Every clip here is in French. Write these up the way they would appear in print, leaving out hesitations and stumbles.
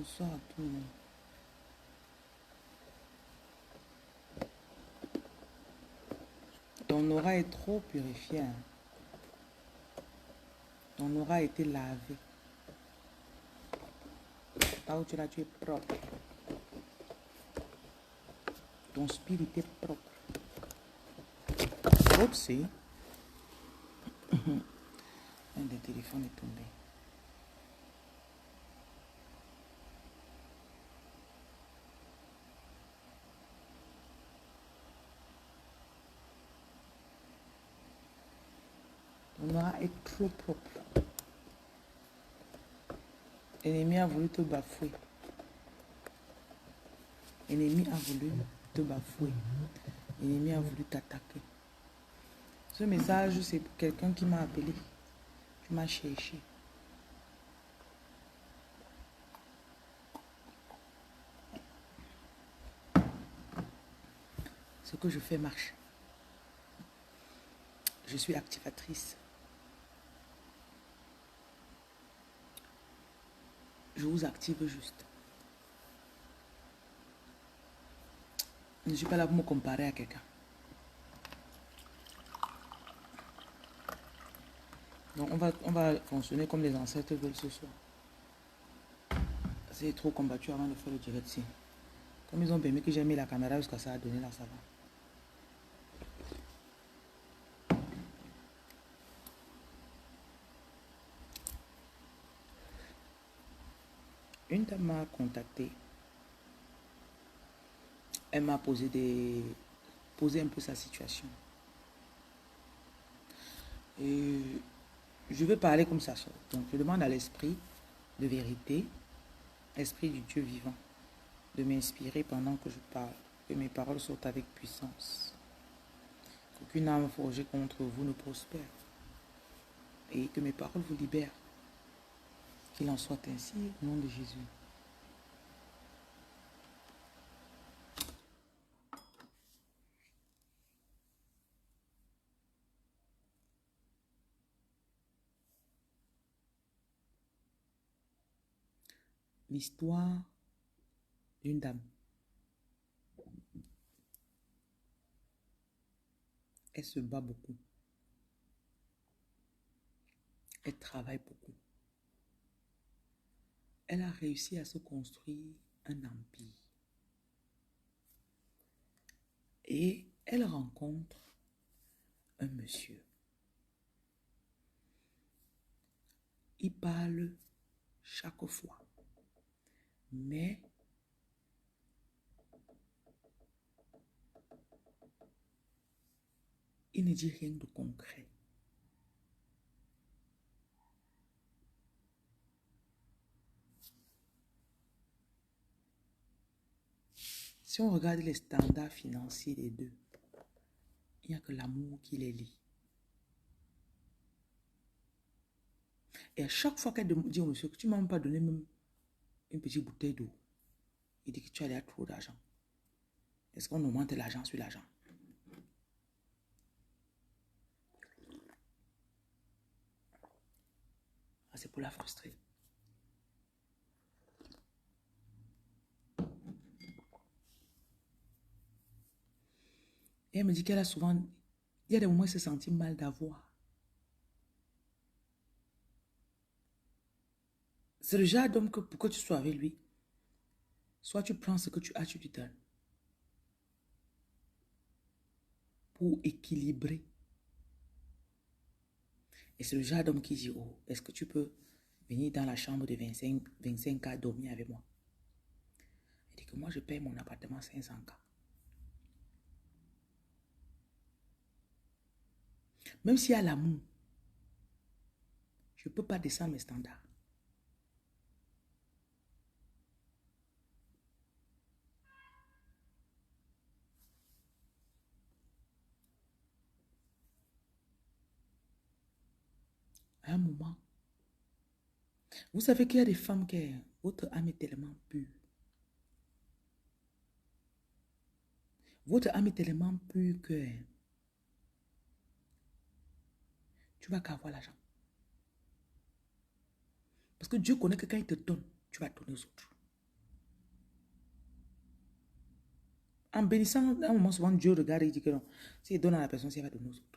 Bonsoir à tout le monde. Ton aura est trop purifié. Hein. Ton aura a été lavé. Là où tu es là, tu es propre. Ton spirit est propre. Oupsie. Un des téléphones est tombé. Ton aura est trop propre. L'ennemi a voulu te bafouer. L'ennemi a voulu te bafouer. L'ennemi a voulu t'attaquer. Ce message, c'est pour quelqu'un qui m'a appelé. Tu m'as cherché. Ce que je fais marche. Je suis activatrice. Je vous active juste. Je ne suis pas là pour me comparer à quelqu'un. Donc on va fonctionner comme les ancêtres veulent ce soir. C'est trop combattu avant de faire le direct ici. Comme ils ont permis que j'ai mis la caméra jusqu'à ça a donné là, ça va. Une dame m'a contacté. Elle m'a posé un peu sa situation. Et je vais parler comme ça sort. Donc je demande à l'esprit de vérité, esprit du Dieu vivant, de m'inspirer pendant que je parle, que mes paroles sortent avec puissance. Qu'aucune âme forgée contre vous ne prospère. Et que mes paroles vous libèrent. Qu'il en soit ainsi au nom de Jésus. L'histoire d'une dame. Elle se bat beaucoup. Elle travaille beaucoup. Elle a réussi à se construire un empire. Et elle rencontre un monsieur. Il parle chaque fois. Mais il ne dit rien de concret. Si on regarde les standards financiers des deux, il n'y a que l'amour qui les lie. Et à chaque fois qu'elle dit au monsieur que tu ne m'as même pas donné même une petite bouteille d'eau, il dit que tu as l'air trop d'argent. Est-ce qu'on augmente l'argent sur l'argent? Ah, c'est pour la frustrer. Et elle me dit qu'elle a souvent, il y a des moments où elle se sentit mal d'avoir. C'est le genre d'homme que pour que tu sois avec lui, soit tu prends ce que tu as, tu lui donnes. Pour équilibrer. Et c'est le genre d'homme qui dit, oh, est-ce que tu peux venir dans la chambre de 25K dormir avec moi? Il dit que moi, je paye mon appartement 500K. Même s'il y a l'amour, je ne peux pas descendre mes standards. À un moment, vous savez qu'il y a des femmes qui, votre âme est tellement pure. Votre âme est tellement pure que tu vas qu'avoir l'argent. Parce que Dieu connaît que quand il te donne, tu vas donner aux autres. En bénissant, à un moment, souvent, Dieu regarde et il dit que non. S'il donne à la personne, s'il va donner aux autres.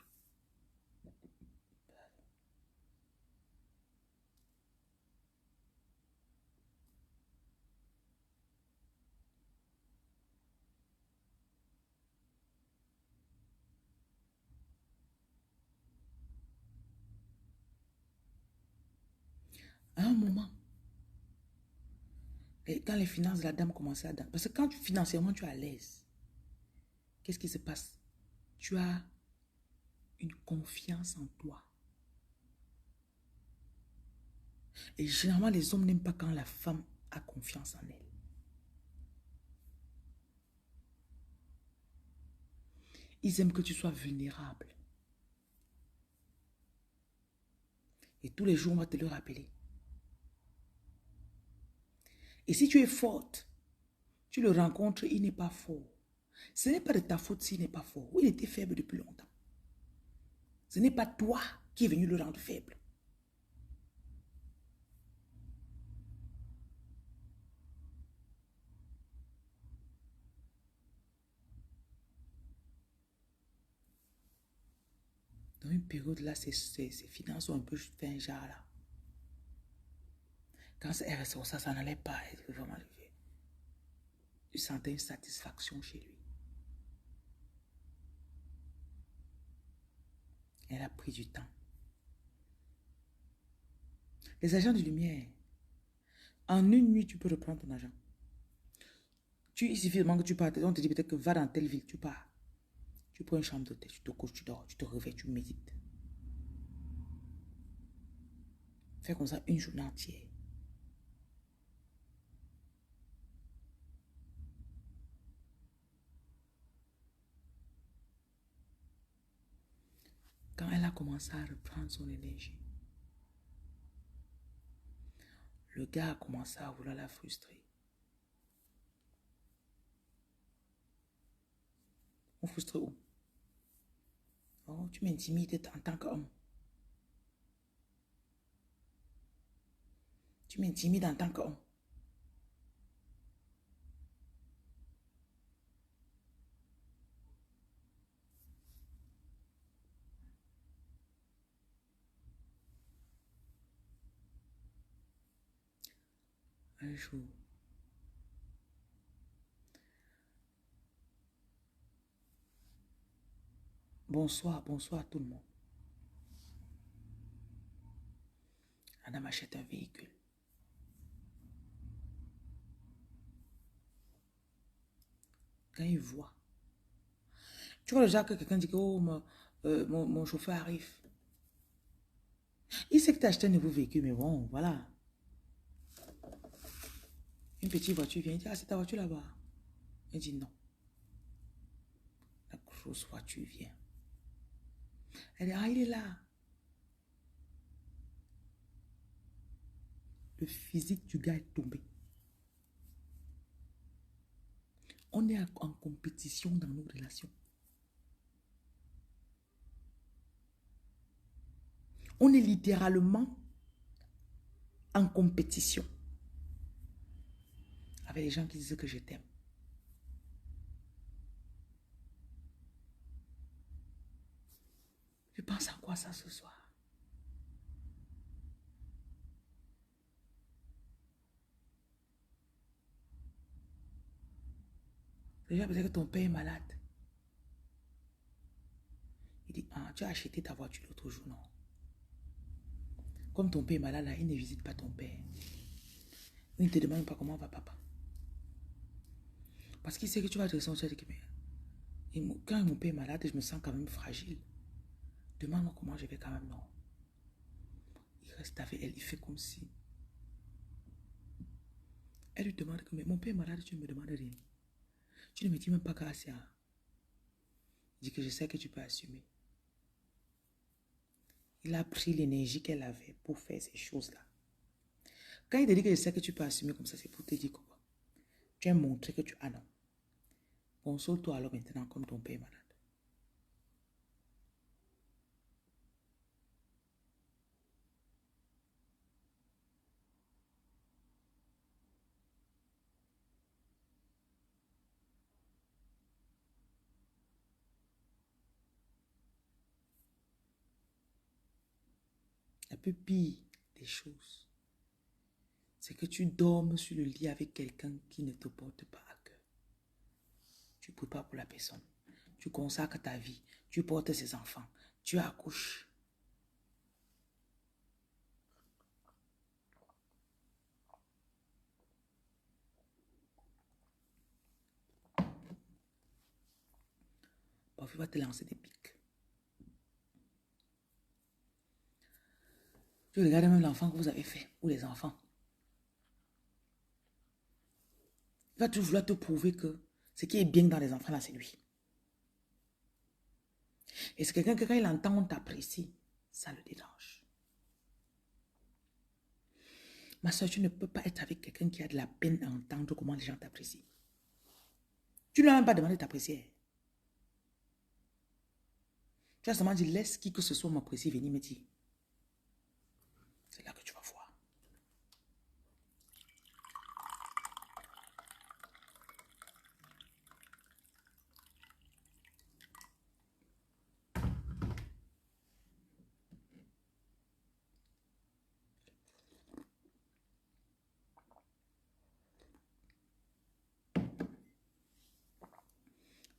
À un moment, et quand les finances de la dame commençaient à... Parce que quand financièrement, tu es à l'aise, qu'est-ce qui se passe? Tu as une confiance en toi. Et généralement, les hommes n'aiment pas quand la femme a confiance en elle. Ils aiment que tu sois vulnérable. Et tous les jours, on va te le rappeler. Et si tu es forte, tu le rencontres, il n'est pas fort. Ce n'est pas de ta faute s'il n'est pas fort. Oui, il était faible depuis longtemps. Ce n'est pas toi qui es venu le rendre faible. Dans une période là, ses finances ont un peu fait un genre là. Quand elle ressort ça, ça n'allait pas être vraiment levé. Tu sentais une satisfaction chez lui. Elle a pris du temps. Les agents de lumière, en une nuit, tu peux reprendre ton argent. Il suffit que tu partes. On te dit peut-être que va dans telle ville, tu pars. Tu prends une chambre d'hôtel, tu te couches, tu dors, tu te réveilles, tu médites. Fais comme ça une journée entière. Quand elle a commencé à reprendre son énergie, le gars a commencé à vouloir la frustrer. On frustre où? Oh, tu m'intimides en tant qu'homme. Tu m'intimides en tant qu'homme. Un jour, bonsoir, bonsoir tout le monde. Madame achète un véhicule. Quand il voit, tu vois déjà que quelqu'un dit que oh, mon chauffeur arrive. Il sait que tu as acheté un nouveau véhicule, mais bon, voilà. Une petite voiture vient, il dit, ah, c'est ta voiture là-bas. Il dit non. La grosse voiture vient. Elle dit, ah, il est là. Le physique du gars est tombé. On est en compétition dans nos relations. On est littéralement en compétition avec les gens qui disent que je t'aime. Je pense à quoi ça ce soir? Déjà, peut-être que ton père est malade. Il dit, ah, tu as acheté ta voiture l'autre jour, non? Comme ton père est malade, là, il ne visite pas ton père. Il ne te demande pas comment va papa. Parce qu'il sait que tu vas te ressentir. Quand mon père est malade, je me sens quand même fragile. Demande-moi comment je vais quand même, non. Il reste avec elle, il fait comme si. Elle lui demande que, mais mon père est malade, tu ne me demandes rien. Tu ne me dis même pas grâce à. Il dit que je sais que tu peux assumer. Il a pris l'énergie qu'elle avait pour faire ces choses-là. Quand il te dit que je sais que tu peux assumer comme ça, c'est pour te dire quoi? Tu as montré que tu as non. Console-toi alors maintenant comme ton père est malade. La plus pire des choses, c'est que tu dormes sur le lit avec quelqu'un qui ne te porte pas à cœur. Tu ne pries pas pour la personne. Tu consacres ta vie. Tu portes ses enfants. Tu accouches. Parfois, il va te lancer des pics. Tu regardes même l'enfant que vous avez fait, ou les enfants. Il va toujours vouloir te prouver que ce qui est bien dans les enfants, là, c'est lui. Et c'est quelqu'un que quand il entend, on t'apprécie, ça le dérange. Ma soeur, tu ne peux pas être avec quelqu'un qui a de la peine à entendre comment les gens t'apprécient. Tu ne lui as même pas demandé de t'apprécier. Tu as seulement dit, laisse qui que ce soit m'apprécier, venir me dire. C'est là que tu vas voir.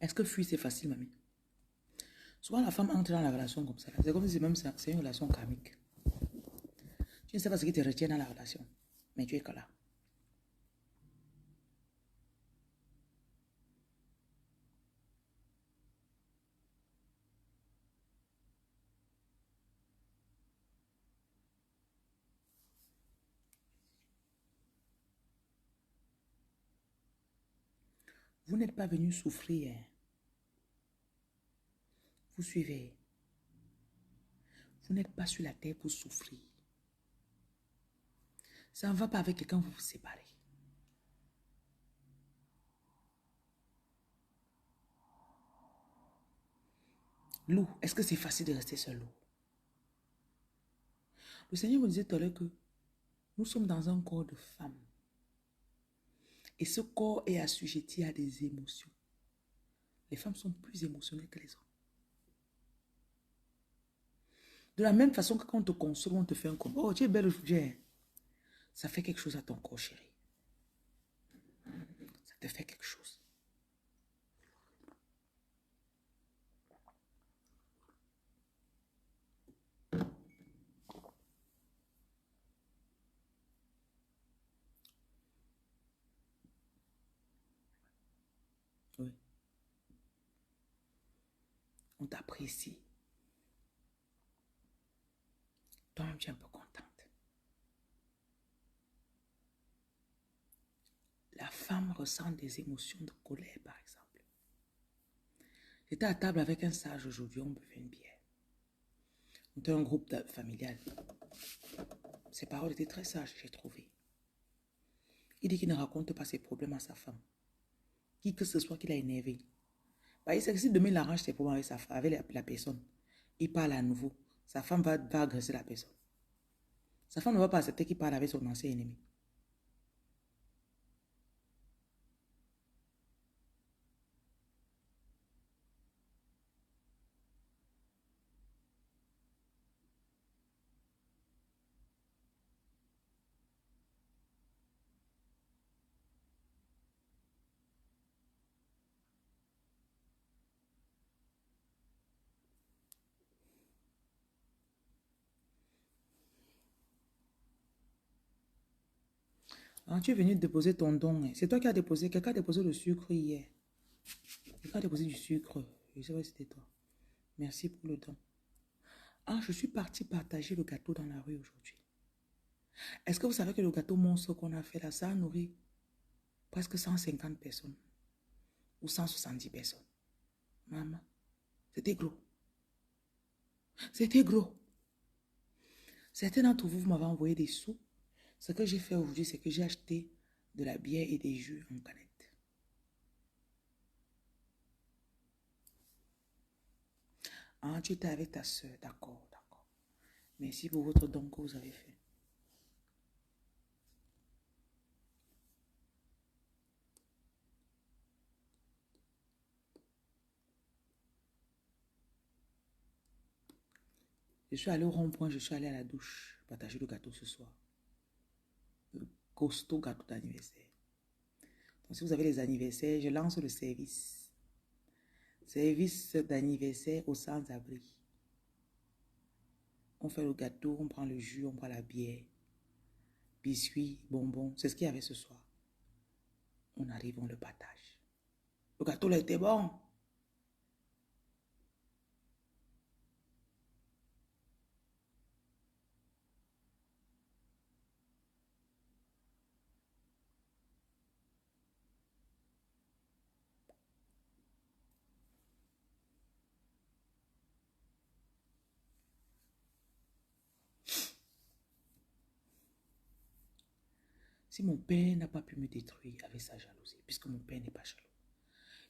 Est-ce que fuir, c'est facile, mamie? Souvent, la femme entre dans la relation comme ça. C'est comme si même c'est une relation karmique. Tu ne sais pas ce qui te retient dans la relation, mais tu es que là. Vous n'êtes pas venu souffrir. Hein. Vous suivez. Vous n'êtes pas sur la terre pour souffrir. Ça ne va pas avec quelqu'un, vous vous séparez. Lou, est-ce que c'est facile de rester seul, Lou? Le Seigneur me disait tout à l'heure que nous sommes dans un corps de femme. Et ce corps est assujetti à des émotions. Les femmes sont plus émotionnelles que les hommes. De la même façon que quand on te console, on te fait un comme, oh, tu es belle aujourd'hui. Ça fait quelque chose à ton corps, chérie. Ça te fait quelque chose. Oui. On t'apprécie. Toi-même, tu es un peu contente. La femme ressent des émotions de colère, par exemple. J'étais à table avec un sage aujourd'hui, on buvait une bière. On était un groupe familial. Ses paroles étaient très sages, j'ai trouvé. Il dit qu'il ne raconte pas ses problèmes à sa femme. Qui que ce soit qu'il a énervé. Bah, il sait que si demain il arrange ses problèmes avec la personne, il parle à nouveau. Sa femme va agresser la personne. Sa femme ne va pas accepter qu'il parle avec son ancien ennemi. Ah, tu es venu déposer ton don. C'est toi qui as déposé. Quelqu'un a déposé le sucre hier. Quelqu'un a déposé du sucre. Je ne sais pas si c'était toi. Merci pour le don. Ah, je suis partie partager le gâteau dans la rue aujourd'hui. Est-ce que vous savez que le gâteau monstre qu'on a fait là, ça a nourri presque 150 personnes ou 170 personnes? Maman, c'était gros. C'était gros. Certains d'entre vous, vous m'avez envoyé des sous. Ce que j'ai fait aujourd'hui, c'est que j'ai acheté de la bière et des jus en canette. Ah, tu étais avec ta soeur, d'accord, d'accord. Merci pour votre don que vous avez fait. Je suis allée au rond-point, je suis allée à la douche. partager le gâteau ce soir. Le costaud gâteau d'anniversaire. Donc, si vous avez les anniversaires, je lance le service. Service d'anniversaire aux sans-abri. On fait le gâteau, on prend le jus, on prend la bière. Biscuits, bonbons, c'est ce qu'il y avait ce soir. On arrive, on le partage. Le gâteau là était bon. Si mon père n'a pas pu me détruire avec sa jalousie, puisque mon père n'est pas jaloux.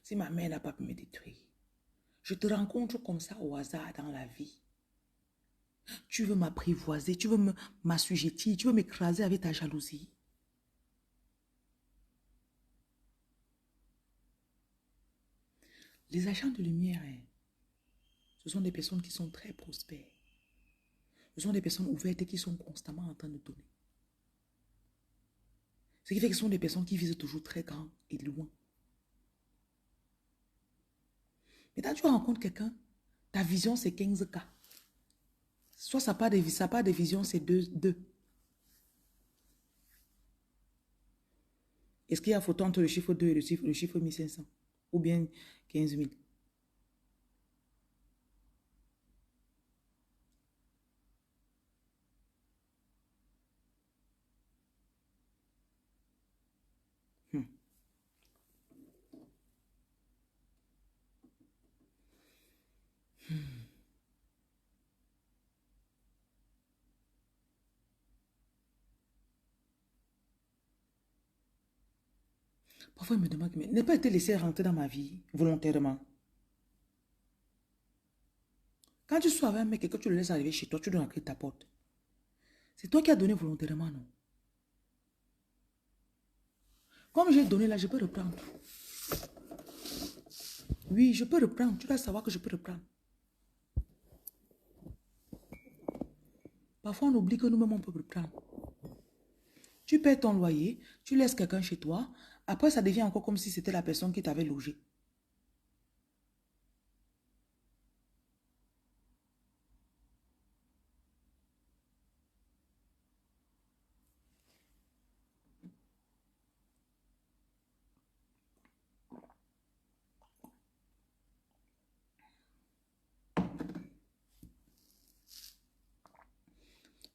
Si ma mère n'a pas pu me détruire, je te rencontre comme ça au hasard dans la vie. Tu veux m'apprivoiser, tu veux m'assujettir, tu veux m'écraser avec ta jalousie. Les agents de lumière, ce sont des personnes qui sont très prospères. Ce sont des personnes ouvertes et qui sont constamment en train de donner. Ce qui fait que ce sont des personnes qui visent toujours très grand et loin. Mais quand tu rencontres quelqu'un, ta vision c'est 15K. Soit sa part de vision c'est 2. Est-ce qu'il y a photo entre le chiffre 2 et le chiffre 1500? Ou bien 15 000? Parfois, il me demande, mais n'a pas été laissé rentrer dans ma vie volontairement. Quand tu sois avec un mec et que tu le laisses arriver chez toi, tu donnes la clé de ta porte. C'est toi qui as donné volontairement, non? Comme j'ai donné là, je peux reprendre. Oui, je peux reprendre. Tu dois savoir que je peux reprendre. Parfois, on oublie que nous-mêmes, on peut reprendre. Tu paies ton loyer, tu laisses quelqu'un chez toi. Après, ça devient encore comme si c'était la personne qui t'avait logé.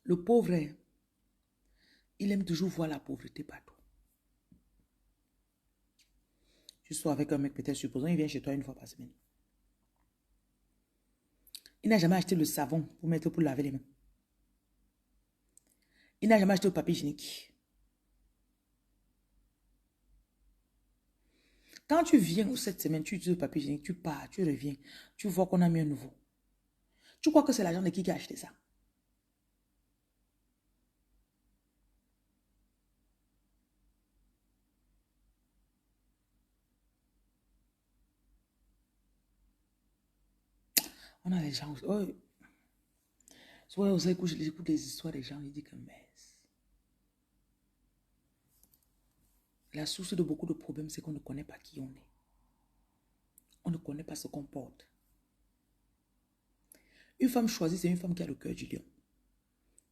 Le pauvre, il aime toujours voir la pauvreté partout. Tu sois avec un mec, peut-être, supposons, il vient chez toi une fois par semaine. Il n'a jamais acheté le savon pour mettre pour laver les mains. Il n'a jamais acheté le papier hygiénique. Quand tu viens cette semaine, tu utilises le papier hygiénique, tu pars, tu reviens, tu vois qu'on a mis un nouveau. Tu crois que c'est l'argent de qui a acheté ça? On a des gens... Oh, soit j'écoute des histoires des gens, ils disent que mais... La source de beaucoup de problèmes, c'est qu'on ne connaît pas qui on est. On ne connaît pas ce qu'on porte. Une femme choisie, c'est une femme qui a le cœur du lion.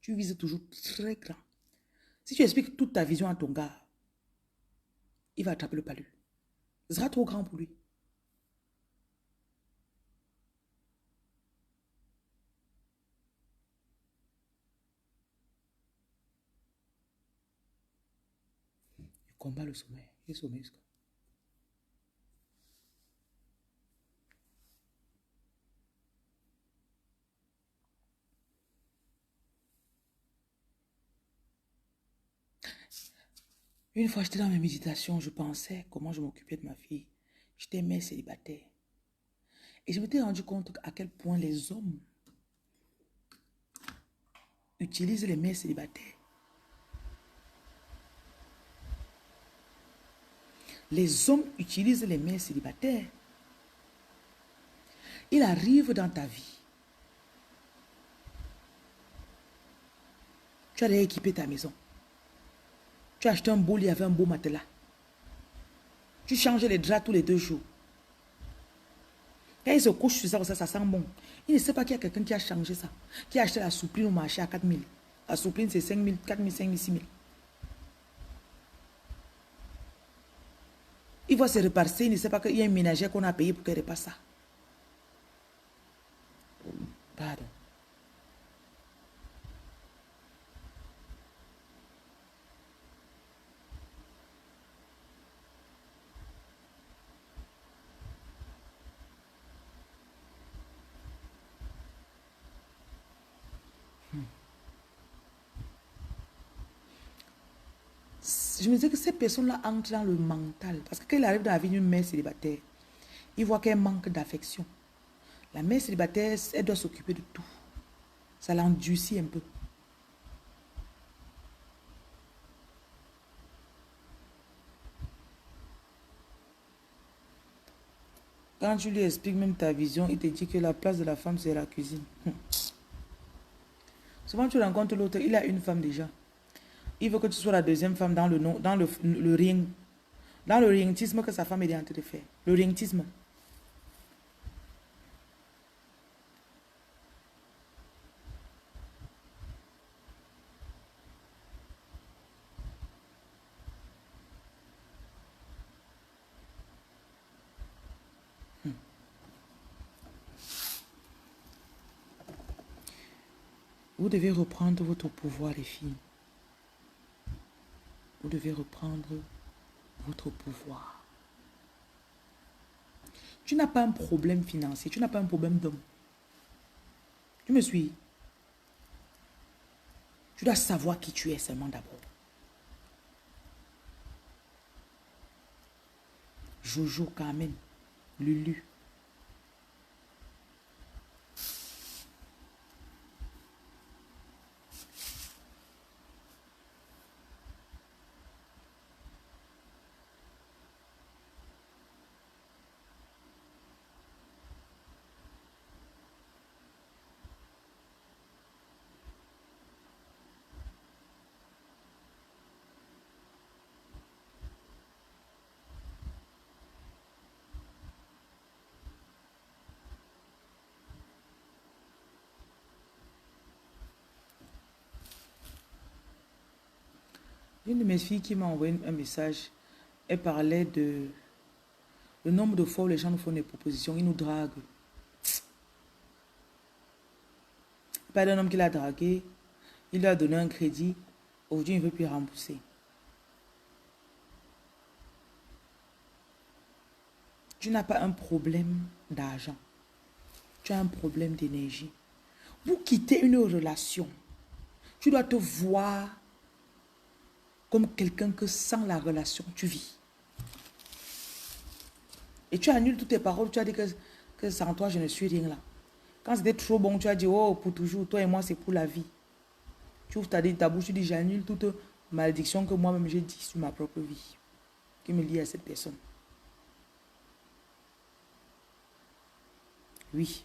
Tu vises toujours très grand. Si tu expliques toute ta vision à ton gars, il va attraper le palu. Ce sera trop grand pour lui. Il combat le sommeil. Il sommeille. Une fois, j'étais dans mes méditations, je pensais comment je m'occupais de ma fille. J'étais mère célibataire. Et je m'étais rendu compte à quel point les hommes utilisent les mères célibataires. Les hommes utilisent les mères célibataires. Il arrive dans ta vie Tu as déjà équipé ta maison. Tu as acheté un beau lit avec un beau matelas. Tu changes les draps tous les 2 jours. Quand il se couche sur ça, ça sent bon. Il ne sait pas qu'il y a quelqu'un qui a changé ça. Qui a acheté la soupline au marché à 4 000. La soupline, c'est 5 000, 4 000, 5 000, 6 000. Il va se repasser, il ne sait pas qu'il y a une ménagère qu'on a payé pour qu'elle repasse ça. Pardon. Je me dis que ces personnes-là entrent dans le mental. Parce que quand il arrive dans la vie d'une mère célibataire, il voit qu'elle manque d'affection. La mère célibataire, elle doit s'occuper de tout. Ça l'endurcit un peu. Quand tu lui expliques même ta vision, il te dit que la place de la femme, c'est la cuisine. Souvent, tu rencontres l'autre, il a une femme déjà. Il veut que tu sois la deuxième femme dans le ring. Dans le ringtisme que sa femme est en train de faire. Le ringtisme. Vous devez reprendre votre pouvoir, les filles. Vous devez reprendre votre pouvoir. Tu n'as pas un problème financier, tu n'as pas un problème d'homme. Tu me suis? Tu dois savoir qui tu es seulement d'abord. Jojo, Carmen, Lulu. Une de mes filles qui m'a envoyé un message, elle parlait de le nombre de fois où les gens nous font des propositions, ils nous draguent. Il parle d'un homme qui l'a dragué, il lui a donné un crédit, aujourd'hui il ne veut plus rembourser. Tu n'as pas un problème d'argent, tu as un problème d'énergie. Pour quitter une relation, tu dois te voir comme quelqu'un que sans la relation, tu vis. Et tu annules toutes tes paroles, tu as dit que sans toi, je ne suis rien là. Quand c'était trop bon, tu as dit, oh, pour toujours, toi et moi, c'est pour la vie. Tu ouvres ta bouche, tu dis, j'annule toute malédiction que moi-même j'ai dit sur ma propre vie, qui me lie à cette personne. Oui.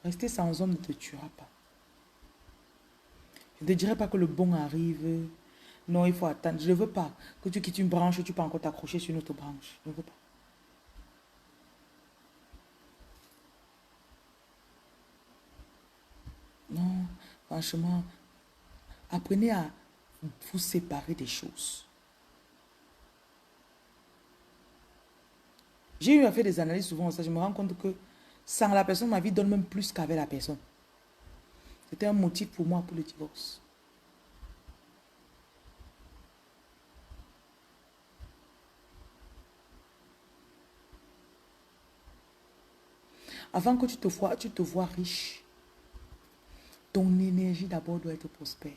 Rester sans homme ne te tuera pas. Je ne te dirai pas que le bon arrive. Non, il faut attendre. Je ne veux pas que tu quittes une branche et tu peux encore t'accrocher sur une autre branche. Je ne veux pas. Non, franchement, apprenez à vous séparer des choses. J'ai eu à faire des analyses souvent, ça, je me rends compte que sans la personne, ma vie donne même plus qu'avec la personne. C'était un motif pour moi pour le divorce. Avant que tu te vois riche, ton énergie d'abord doit être prospère.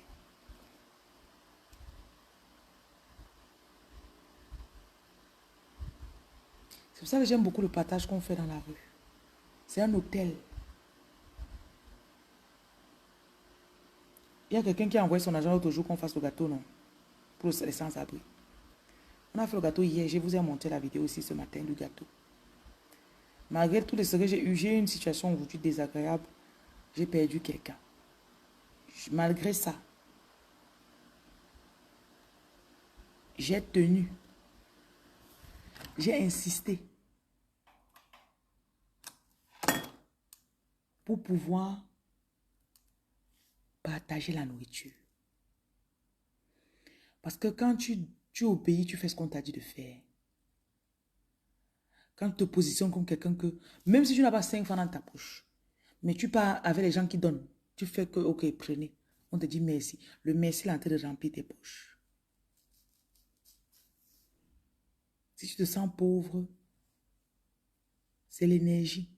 C'est pour ça que j'aime beaucoup le partage qu'on fait dans la rue. C'est un hôtel. Il y a quelqu'un qui a envoyé son agent l'autre jour qu'on fasse le gâteau, non? Pour les sans-abri. On a fait le gâteau hier. Je vous ai montré la vidéo aussi ce matin du gâteau. Malgré tout ce que j'ai eu, j'ai eu une situation aujourd'hui désagréable. J'ai perdu quelqu'un. Malgré ça, j'ai tenu. J'ai insisté pour pouvoir partager la nourriture. Parce que quand tu obéis, tu fais ce qu'on t'a dit de faire. Quand tu te positionnes comme quelqu'un que, même si tu n'as pas 5 francs dans ta poche, mais tu pars avec les gens qui donnent, tu fais que, ok, prenez. On te dit merci. Le merci est en train de remplir tes poches. Si tu te sens pauvre, c'est l'énergie.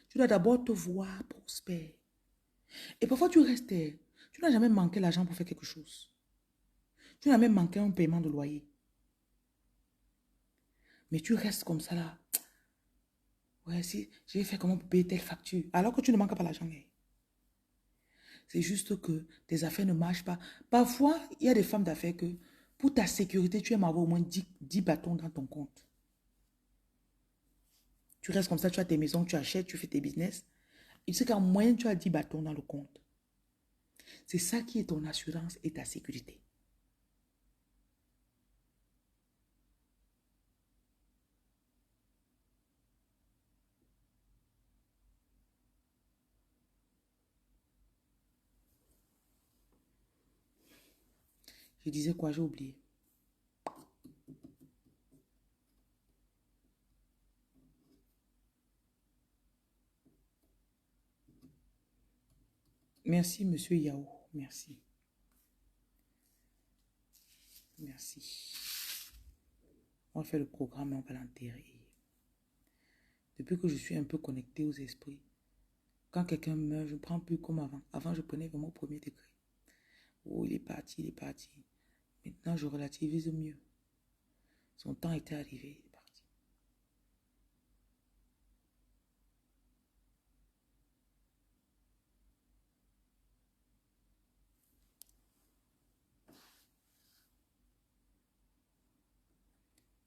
Tu dois d'abord te voir prospère. Et parfois, tu restes, tu n'as jamais manqué l'argent pour faire quelque chose. Tu n'as même manqué un paiement de loyer. Mais tu restes comme ça là. Ouais, si, j'ai fait comment pour payer telle facture. Alors que tu ne manques pas l'argent. C'est juste que tes affaires ne marchent pas. Parfois, il y a des femmes d'affaires que, pour ta sécurité, tu aimes avoir au moins 10 bâtons dans ton compte. Tu restes comme ça, tu as tes maisons, tu achètes, tu fais tes business. Il sait qu'en moyenne, tu as 10 bâtons dans le compte. C'est ça qui est ton assurance et ta sécurité. Je disais quoi, j'ai oublié. Merci, monsieur Yao. Merci. Merci. On va faire le programme et on va l'enterrer. Depuis que je suis un peu connectée aux esprits, quand quelqu'un meurt, je ne prends plus comme avant. Avant, je prenais vraiment au premier degré. Oh, il est parti, il est parti. Maintenant, je relativise mieux. Son temps était arrivé, il est parti.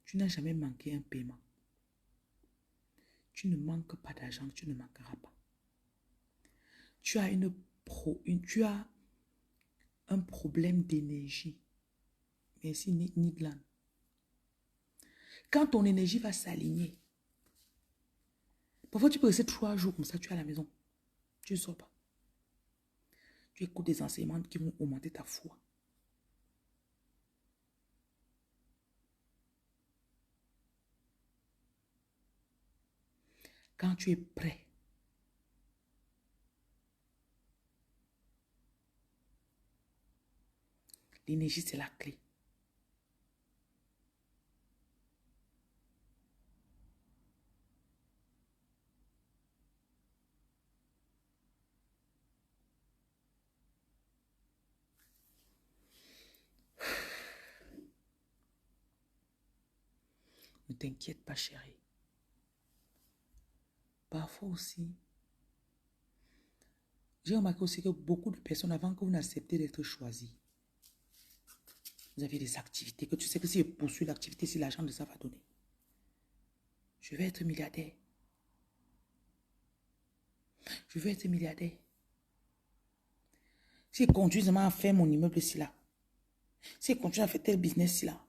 Tu n'as jamais manqué un paiement. Tu ne manques pas d'argent, tu ne manqueras pas. Tu as tu as un problème d'énergie. Merci, Nidlan. Quand ton énergie va s'aligner, parfois tu peux rester 3 jours comme ça, tu es à la maison. Tu ne sors pas. Tu écoutes des enseignements qui vont augmenter ta foi. Quand tu es prêt, l'énergie, c'est la clé. Ne t'inquiète pas, chérie. Parfois aussi, j'ai remarqué aussi que beaucoup de personnes, avant que vous n'acceptez d'être choisi, vous avez des activités que tu sais que si je poursuis l'activité, si l'argent de ça va donner. Je vais être milliardaire. Je veux être milliardaire. Si je continue seulement à faire mon immeuble ici là, si je continue à faire tel business ici là,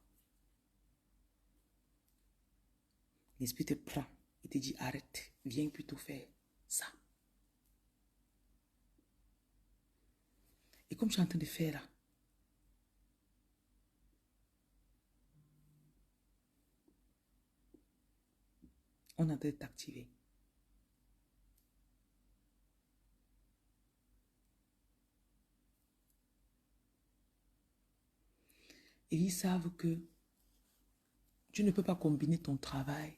l'esprit te prend et te dit arrête, viens plutôt faire ça. Et comme je suis en train de faire là, on est en train de t'activer. Et ils savent que tu ne peux pas combiner ton travail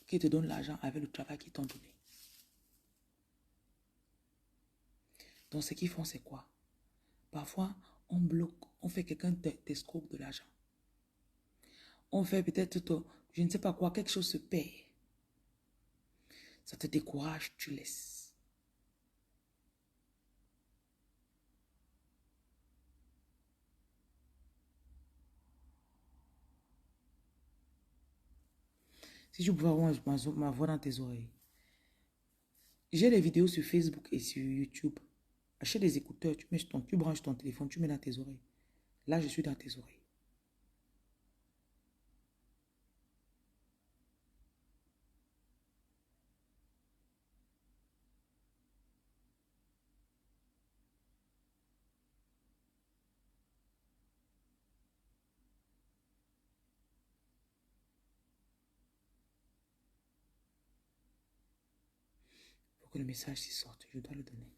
qui te donne l'argent avec le travail qu'ils t'ont donné. Donc ce qu'ils font, c'est quoi? Parfois, on bloque, on fait quelqu'un t'escroque de l'argent. On fait peut-être, je ne sais pas quoi, quelque chose se perd. Ça te décourage, tu laisses. Si je pouvais avoir ma voix dans tes oreilles. J'ai des vidéos sur Facebook et sur YouTube. Achète des écouteurs, tu branches ton téléphone, tu mets dans tes oreilles. Là, je suis dans tes oreilles. Pour que le message s'y sorte, je dois le donner.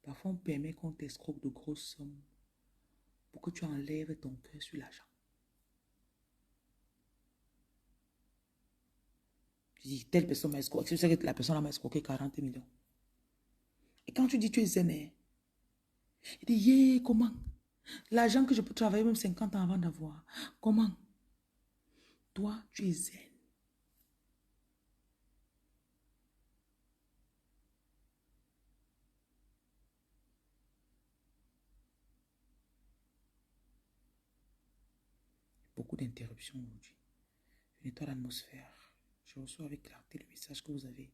Parfois, on permet qu'on t'escroque de grosses sommes pour que tu enlèves ton cœur sur l'argent. Tu dis, telle personne m'a escroqué. Tu sais que la personne m'a escroqué 40 millions. Et quand tu dis, tu es zen, il dit, yeah, comment? L'argent que je peux travailler même 50 ans avant d'avoir. Comment? Toi, tu es zen. Beaucoup d'interruptions aujourd'hui. Je nettoie l'atmosphère. Je reçois avec clarté le message que vous avez.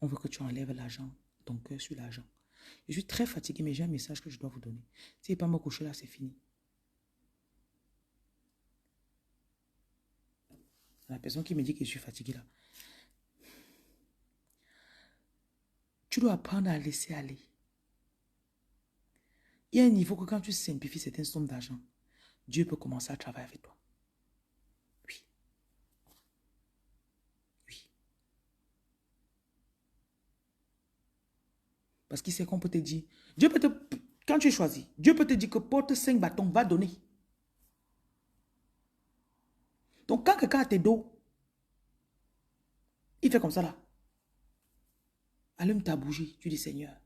On veut que tu enlèves l'argent, ton cœur sur l'argent. Je suis très fatigué, mais j'ai un message que je dois vous donner. Si je pas me coucher là, c'est fini. La personne qui me dit que je suis fatigué là. Tu dois apprendre à laisser aller. Il y a un niveau que quand tu simplifies certaines sommes d'argent, Dieu peut commencer à travailler avec toi. Oui. Oui. Parce qu'il sait qu'on peut te dire, Dieu peut te, quand tu es choisi, Dieu peut te dire que porte 5 bâtons, va donner. Donc quand quelqu'un a tes dos, il fait comme ça là. Allume ta bougie, tu dis Seigneur,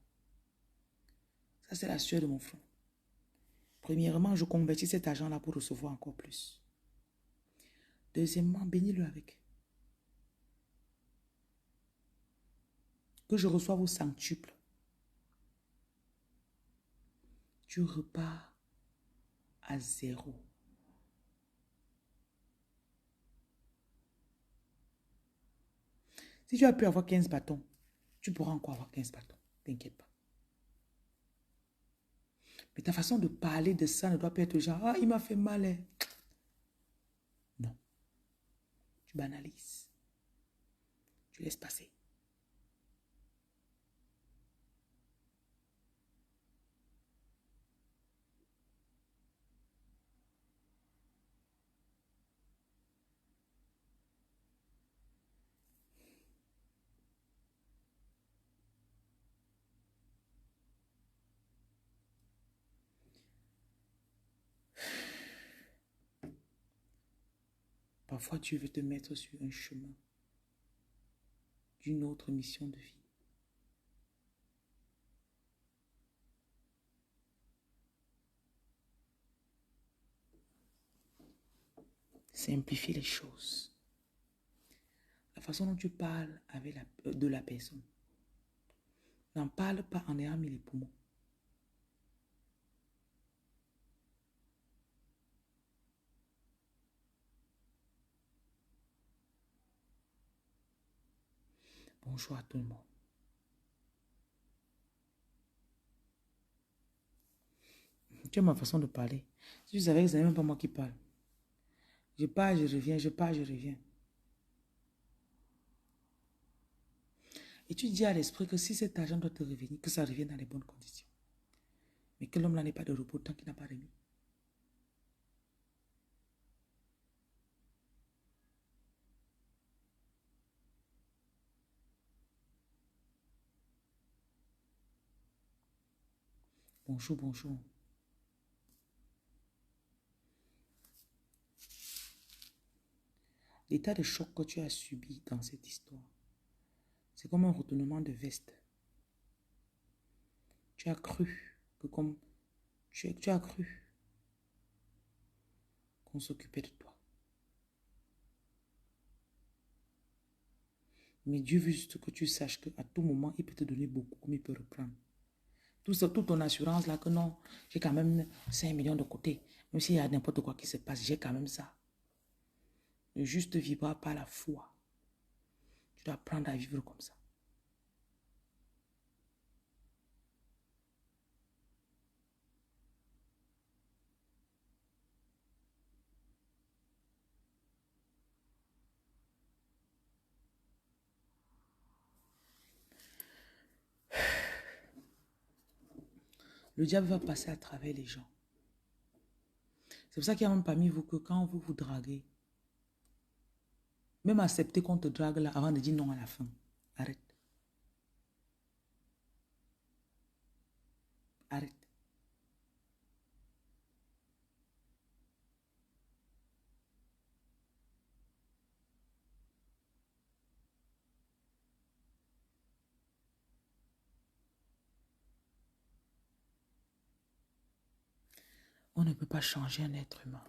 ça c'est la sueur de mon front. Premièrement, je convertis cet argent-là pour recevoir encore plus. Deuxièmement, bénis-le avec. Que je reçoive au centuple. Tu repars à zéro. Si tu as pu avoir 15 bâtons, tu pourras encore avoir 15 bâtons. T'inquiète pas. Mais ta façon de parler de ça ne doit pas être genre, ah, il m'a fait mal. Hein. Non. Tu banalises. Tu laisses passer. Parfois, tu veux te mettre sur un chemin d'une autre mission de vie. Simplifie les choses. La façon dont tu parles avec de la personne. N'en parle pas en ayant mis les poumons. Bonjour à tout le monde. Tu as ma façon de parler. Si tu savais que ce n'est même pas moi qui parle. Je pars, je reviens, je pars, je reviens. Et tu dis à l'esprit que si cet argent doit te revenir, que ça revienne dans les bonnes conditions. Mais que l'homme là n'est pas de repos tant qu'il n'a pas remis. Bonjour, bonjour. L'état de choc que tu as subi dans cette histoire, c'est comme un retournement de veste. Tu as cru que comme tu as cru qu'on s'occupait de toi. Mais Dieu veut juste que tu saches qu'à tout moment, il peut te donner beaucoup, comme il peut reprendre. Tout ça, toute ton assurance là, que non, j'ai quand même 5 millions de côté. Même s'il y a n'importe quoi qui se passe, j'ai quand même ça. Ne juste vivre par la foi. Tu dois apprendre à vivre comme ça. Le diable va passer à travers les gens. C'est pour ça qu'il y a même parmi vous que quand vous vous draguez, même accepter qu'on te drague là avant de dire non à la fin. Arrête. Arrête. On ne peut pas changer un être humain.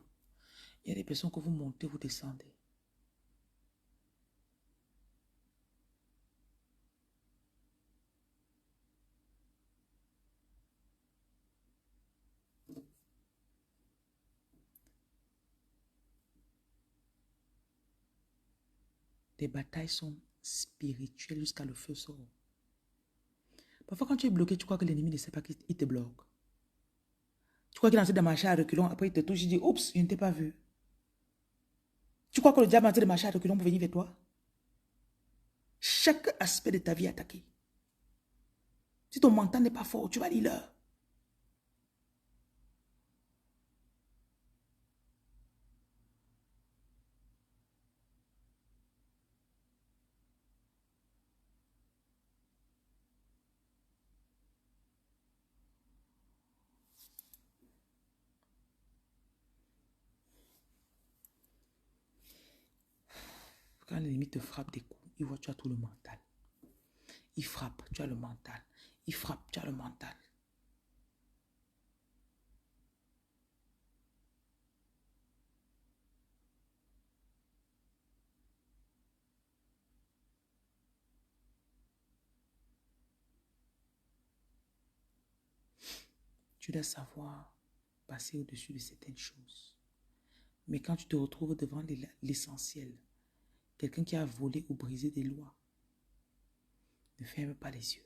Il y a des personnes que vous montez, vous descendez. Tes batailles sont spirituelles jusqu'à le feu sort. Parfois, quand tu es bloqué, tu crois que l'ennemi ne sait pas qu'il te bloque. Tu crois qu'il est en train de marcher à reculons, après il te touche, il dit, oups, je ne t'ai pas vu. Tu crois que le diable est en train de marcher à reculons pour venir vers toi? Chaque aspect de ta vie est attaqué. Si ton mental n'est pas fort, tu vas lire l'heure. Quand l'ennemi te frappe des coups, il voit que tu as tout le mental. Il frappe, tu as le mental. Il frappe, tu as le mental. Tu dois savoir passer au-dessus de certaines choses. Mais quand tu te retrouves devant l'essentiel, quelqu'un qui a volé ou brisé des lois, ne ferme pas les yeux.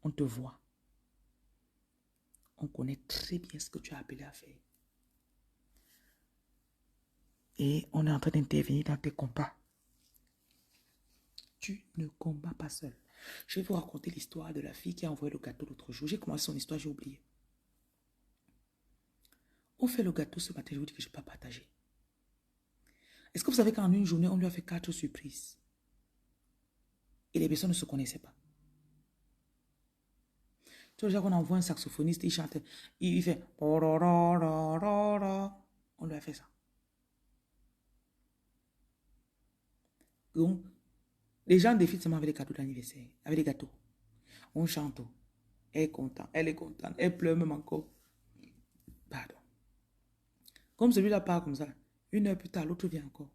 On te voit. On connaît très bien ce que tu as appelé à faire. Et on est en train d'intervenir dans tes combats. Tu ne combats pas seul. Je vais vous raconter l'histoire de la fille qui a envoyé le gâteau l'autre jour. J'ai commencé son histoire, j'ai oublié. On fait le gâteau ce matin, je vous dis que je n'ai pas partagé. Est-ce que vous savez qu'en une journée, on lui a fait 4 surprises? Et les personnes ne se connaissaient pas. Tu vois, déjà qu'on envoie un saxophoniste, il chante, il fait... On lui a fait ça. Donc, les gens défilent seulement avec des cadeaux d'anniversaire, avec des gâteaux. On chante. Elle est contente, elle est contente, elle pleure même encore. Pardon. Comme celui-là part comme ça, 1 heure plus tard, l'autre vient encore.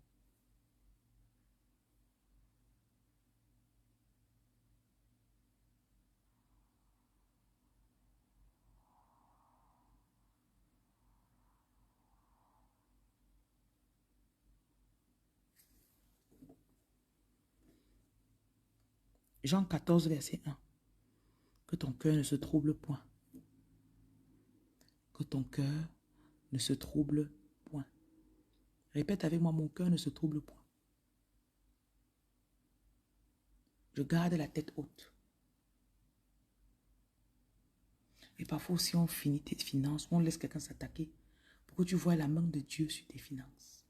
Jean 14, verset 1. Que ton cœur ne se trouble point. Que ton cœur ne se trouble point. Répète avec moi, mon cœur ne se trouble point. Je garde la tête haute. Et parfois aussi, on finit tes finances, on laisse quelqu'un s'attaquer pour que tu vois la main de Dieu sur tes finances.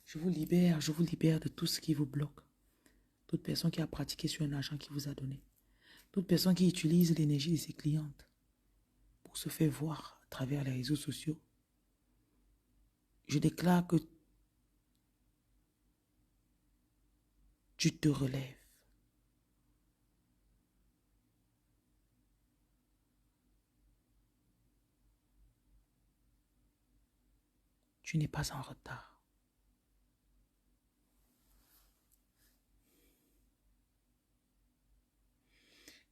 je vous libère de tout ce qui vous bloque. Toute personne qui a pratiqué sur un argent qui vous a donné. Toute personne qui utilise l'énergie de ses clientes pour se faire voir à travers les réseaux sociaux. Je déclare que tu te relèves. Tu n'es pas en retard.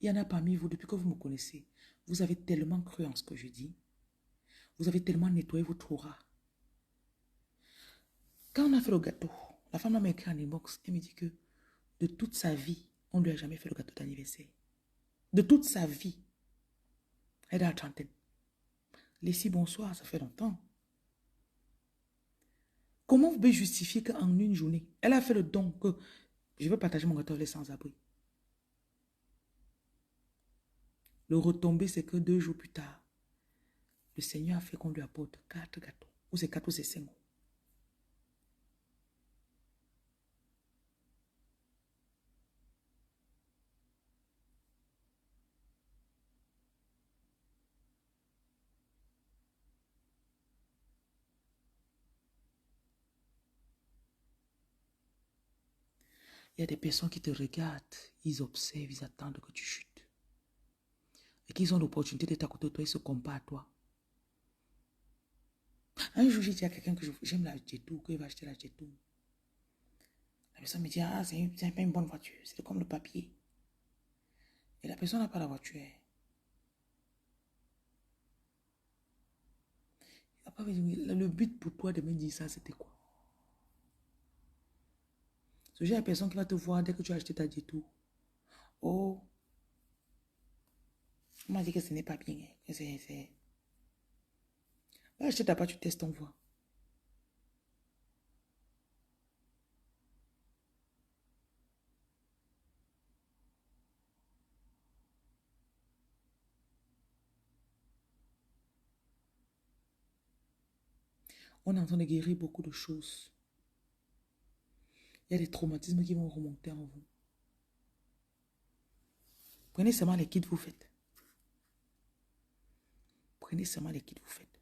Il y en a parmi vous, depuis que vous me connaissez, vous avez tellement cru en ce que je dis. Vous avez tellement nettoyé votre aura. Quand on a fait le gâteau, la femme m'a écrit en inbox, elle me dit que de toute sa vie, on ne lui a jamais fait le gâteau d'anniversaire. De toute sa vie. Elle est à la trentaine. Les six bonsoirs, ça fait longtemps. Comment vous pouvez justifier qu'en une journée, elle a fait le don que je veux partager mon gâteau avec les sans-abri. Le retombé, c'est que 2 jours plus tard, le Seigneur a fait qu'on lui apporte 4 gâteaux. Ou c'est 4 ou c'est 5. Il y a des personnes qui te regardent, ils observent, ils attendent que tu chutes. Et qu'ils ont l'opportunité d'être à côté de toi, ils se comparent à toi. Un jour, j'ai dit à quelqu'un que j'aime la Jetou, qu'il va acheter la Jetou. La personne me dit, ah, c'est pas une bonne voiture, c'est comme le papier. Et la personne n'a pas la voiture. Après, le but pour toi de me dire ça, c'était quoi? Ce genre de personne qui va te voir dès que tu as acheté ta Jetou. Oh, on m'a dit que ce n'est pas bien. Que c'est... Va acheter ta part, tu testes, on voit. On est en train de guérir beaucoup de choses. Il y a des traumatismes qui vont remonter en vous. Prenez seulement les kits que vous faites. Prenez seulement les kits que vous faites.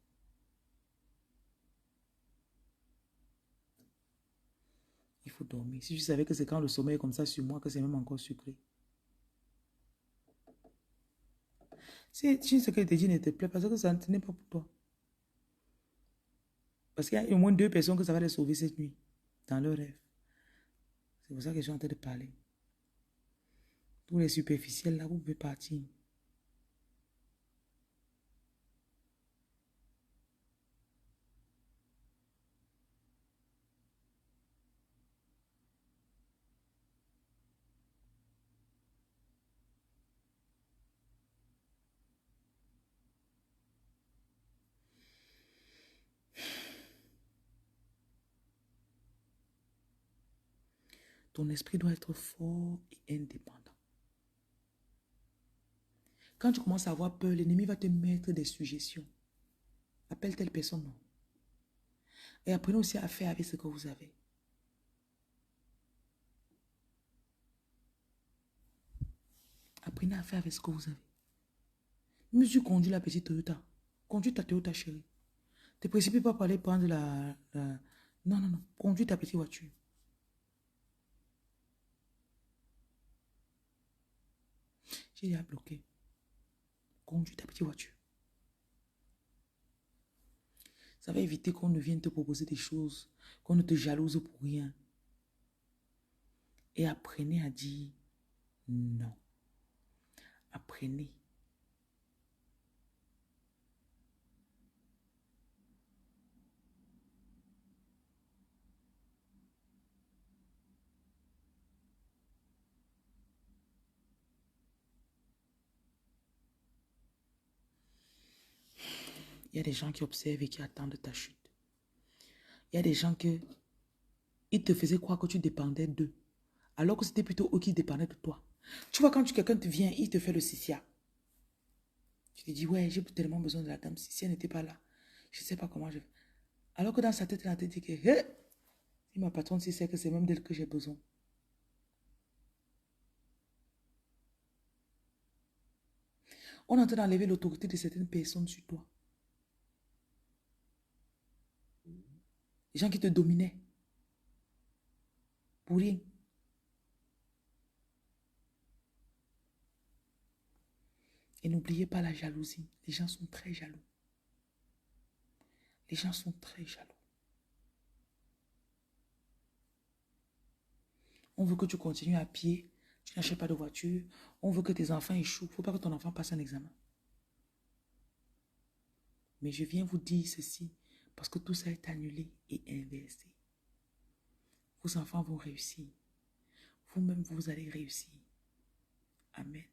Il faut dormir. Si je savais que c'est quand le sommeil est comme ça sur moi, que c'est même encore sucré. Si ce que je te dis ne te plaît, parce que ça n'est pas pour toi. Parce qu'il y a au moins 2 personnes que ça va les sauver cette nuit, dans leur rêve. C'est pour ça que je suis en train de parler. Tous les superficiels, là, vous pouvez partir. Ton esprit doit être fort et indépendant. Quand tu commences à avoir peur, l'ennemi va te mettre des suggestions. Appelle telle personne, non. Et apprenez aussi à faire avec ce que vous avez. Apprenez à faire avec ce que vous avez. Monsieur conduit la petite Toyota. Conduis ta Toyota, chérie. Ne te précipite pas pour aller prendre Non, non, non. Conduis ta petite voiture. J'ai déjà bloqué. Conduis ta petite voiture. Ça va éviter qu'on ne vienne te proposer des choses, qu'on ne te jalouse pour rien. Et apprenez à dire non. Apprenez. Il y a des gens qui observent et qui attendent ta chute. Il y a des gens ils te faisaient croire que tu dépendais d'eux. Alors que c'était plutôt eux qui dépendaient de toi. Tu vois, quand quelqu'un te vient, il te fait le CCA. Tu te dis, ouais, j'ai tellement besoin de la dame. Si elle n'était pas là, je ne sais pas comment je vais. Alors que dans sa tête, elle te dit que, hé, Et ma patronne, si c'est que c'est même d'elle que j'ai besoin. On est en train d'enlever l'autorité de certaines personnes sur toi. Les gens qui te dominaient. Pour rien. Et n'oubliez pas la jalousie. Les gens sont très jaloux. Les gens sont très jaloux. On veut que tu continues à pied. Tu n'achètes pas de voiture. On veut que tes enfants échouent. Il ne faut pas que ton enfant passe un examen. Mais je viens vous dire ceci. Parce que tout ça est annulé et inversé. Vos enfants vont réussir. Vous-même, vous allez réussir. Amen.